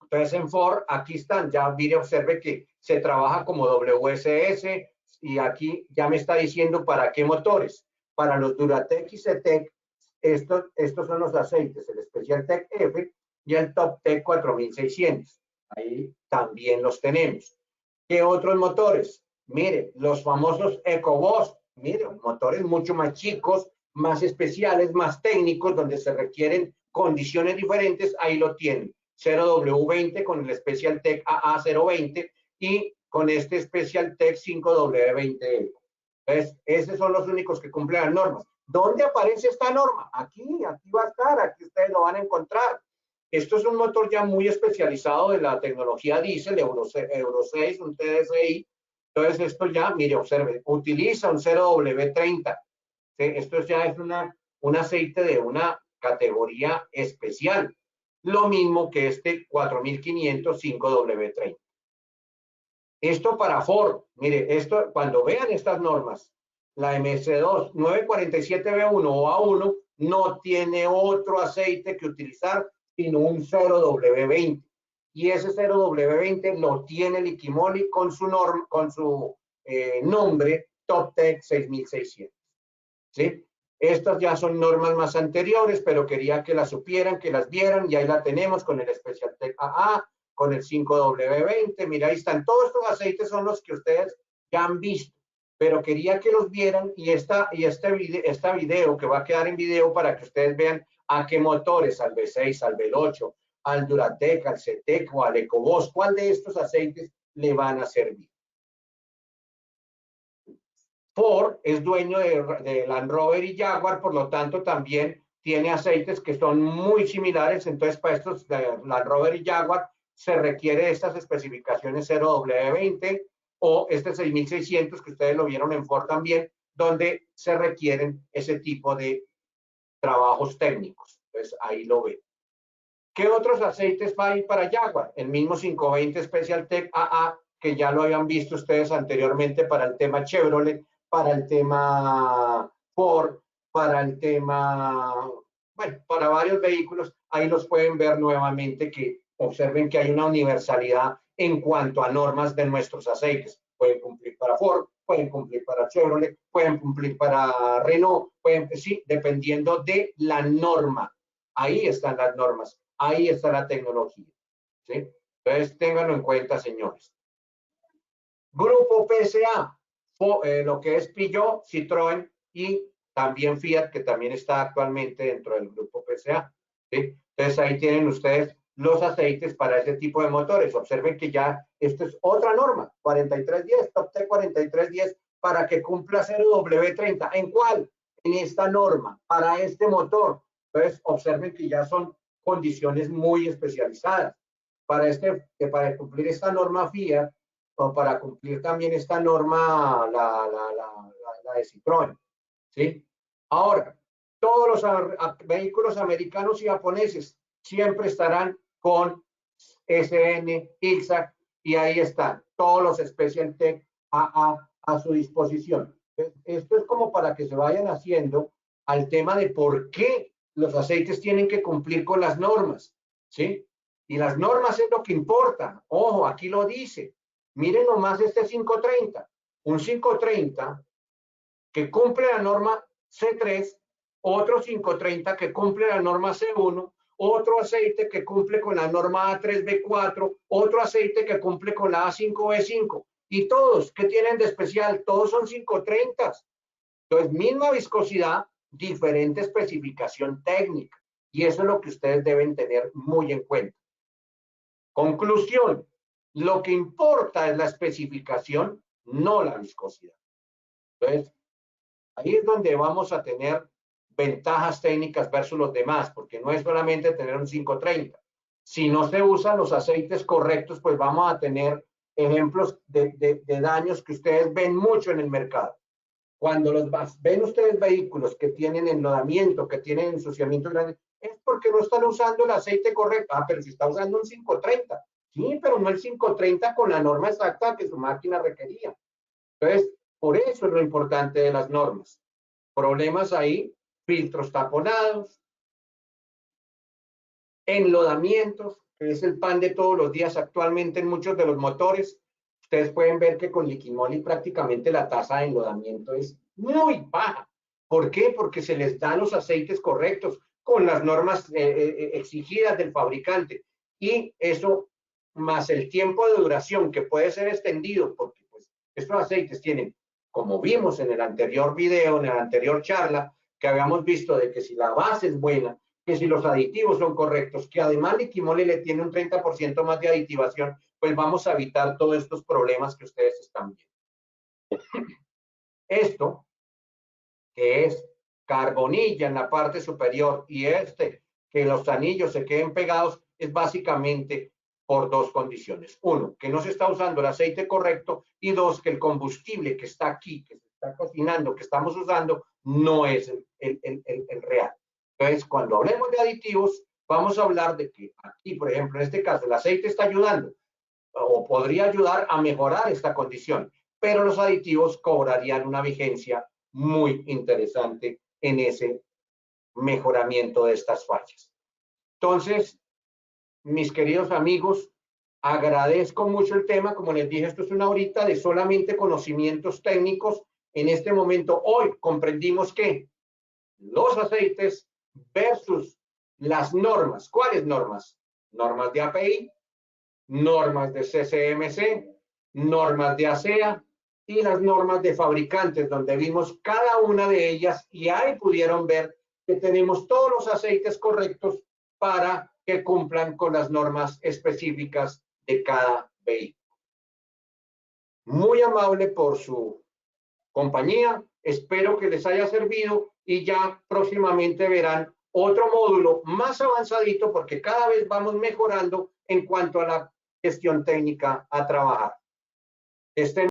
Entonces en Ford, aquí están, ya mire, observe que se trabaja como WSS, y aquí ya me está diciendo para qué motores. Para los Duratec y CETEC, estos son los aceites, el Specialtech F y el TopTech 4600. Ahí también los tenemos. ¿Qué otros motores? Mire, los famosos EcoBoost, mire, motores mucho más chicos, más especiales, más técnicos, donde se requieren condiciones diferentes, ahí lo tienen. 0W20 con el Specialtech AA020 y con este Specialtech 5W20. Entonces, esos son los únicos que cumplen las normas. ¿Dónde aparece esta norma? Aquí va a estar, aquí ustedes lo van a encontrar. Esto es un motor ya muy especializado de la tecnología diésel, Euro 6, un TDSI. Entonces, esto ya, mire, observe, utiliza un 0W30. ¿Sí? Esto ya es un aceite de una categoría especial. Lo mismo que este 4500 5W30. Esto para Ford, mire, esto, cuando vean estas normas, la MC2 947B1 o A1 no tiene otro aceite que utilizar sino un 0W20. Y ese 0W20 lo tiene Liquimoli con su nombre TopTech 6600. ¿Sí? Estas ya son normas más anteriores, pero quería que las supieran, que las vieran, y ahí la tenemos con el Specialtech AA, con el 5W20, mira, ahí están, todos estos aceites son los que ustedes ya han visto, pero quería que los vieran, y este video que va a quedar en video para que ustedes vean a qué motores, al V6, al V8, al Duratec, al CETEC o al EcoBoost, cuál de estos aceites le van a servir. Ford es dueño de Land Rover y Jaguar, por lo tanto también tiene aceites que son muy similares. Entonces, para estos de Land Rover y Jaguar se requiere estas especificaciones 0W20 o este 6600 que ustedes lo vieron en Ford también, donde se requieren ese tipo de trabajos técnicos. Entonces, ahí lo ven. ¿Qué otros aceites va a ir para Jaguar? El mismo 520 Specialtech AA, que ya lo habían visto ustedes anteriormente para el tema Chevrolet, para el tema Ford, para el tema, bueno, para varios vehículos. Ahí los pueden ver nuevamente, que observen que hay una universalidad en cuanto a normas de nuestros aceites. Pueden cumplir para Ford, pueden cumplir para Chevrolet, pueden cumplir para Renault, sí, dependiendo de la norma. Ahí están las normas, ahí está la tecnología. ¿Sí? Entonces, ténganlo en cuenta, señores. Grupo PSA, lo que es Peugeot, Citroën y también Fiat, que también está actualmente dentro del grupo PSA. ¿sí? Entonces ahí tienen ustedes los aceites para ese tipo de motores. Observen que ya esto es otra norma, 4310, Top T 4310, para que cumpla 0W30. ¿En cuál? En esta norma, para este motor. Entonces observen que ya son condiciones muy especializadas. Para cumplir esta norma FIA, o para cumplir también esta norma, la de Citroën, ¿sí? Ahora, todos los vehículos americanos y japoneses siempre estarán con SN, ILSA, y ahí están todos los Special Tech a su disposición. Esto es como para que se vayan haciendo al tema de por qué los aceites tienen que cumplir con las normas, ¿sí? Y las normas es lo que importa. Ojo, aquí lo dice. Miren nomás este 530. Un 530 que cumple la norma C3, otro 530 que cumple la norma C1, otro aceite que cumple con la norma A3B4, otro aceite que cumple con la A5B5. Y todos, ¿qué tienen de especial? Todos son 530. Entonces, misma viscosidad, diferente especificación técnica. Y eso es lo que ustedes deben tener muy en cuenta. Conclusión, lo que importa es la especificación, no la viscosidad. Entonces, ahí es donde vamos a tener ventajas técnicas versus los demás, porque no es solamente tener un 530. Si no se usan los aceites correctos, pues vamos a tener ejemplos de daños que ustedes ven mucho en el mercado. Cuando ven ustedes vehículos que tienen enlodamiento, que tienen ensuciamiento grande, es porque no están usando el aceite correcto. Ah, pero si está usando un 530. Sí, pero no el 530 con la norma exacta que su máquina requería. Entonces, por eso es lo importante de las normas. Problemas ahí, filtros taponados, enlodamientos, que es el pan de todos los días actualmente en muchos de los motores. Ustedes pueden ver que con Liquimoli prácticamente la tasa de enlodamiento es muy baja. ¿Por qué? Porque se les dan los aceites correctos con las normas exigidas del fabricante. Y eso, más el tiempo de duración que puede ser extendido, porque pues, estos aceites tienen, como vimos en el anterior video, en la anterior charla, que habíamos visto de que si la base es buena, que si los aditivos son correctos, que además Liquimoli le tiene un 30% más de aditivación, pues vamos a evitar todos estos problemas que ustedes están viendo. Esto, que es carbonilla en la parte superior, y que los anillos se queden pegados, es básicamente por dos condiciones. Uno, que no se está usando el aceite correcto, y dos, que el combustible que está aquí, que se está cocinando, que estamos usando, no es el real. Entonces, cuando hablemos de aditivos, vamos a hablar de que aquí, por ejemplo, en este caso, el aceite está ayudando o podría ayudar a mejorar esta condición, pero los aditivos cobrarían una vigencia muy interesante en ese mejoramiento de estas fallas. Entonces, mis queridos amigos, agradezco mucho el tema. Como les dije, esto es una horita de solamente conocimientos técnicos. En este momento, hoy comprendimos que los aceites versus las normas. ¿Cuáles normas? Normas de API, normas de CCMC, normas de ASEA y las normas de fabricantes, donde vimos cada una de ellas y ahí pudieron ver que tenemos todos los aceites correctos para que cumplan con las normas específicas de cada vehículo. Muy amable por su compañía, espero que les haya servido y ya próximamente verán otro módulo más avanzadito porque cada vez vamos mejorando en cuanto a la gestión técnica a trabajar.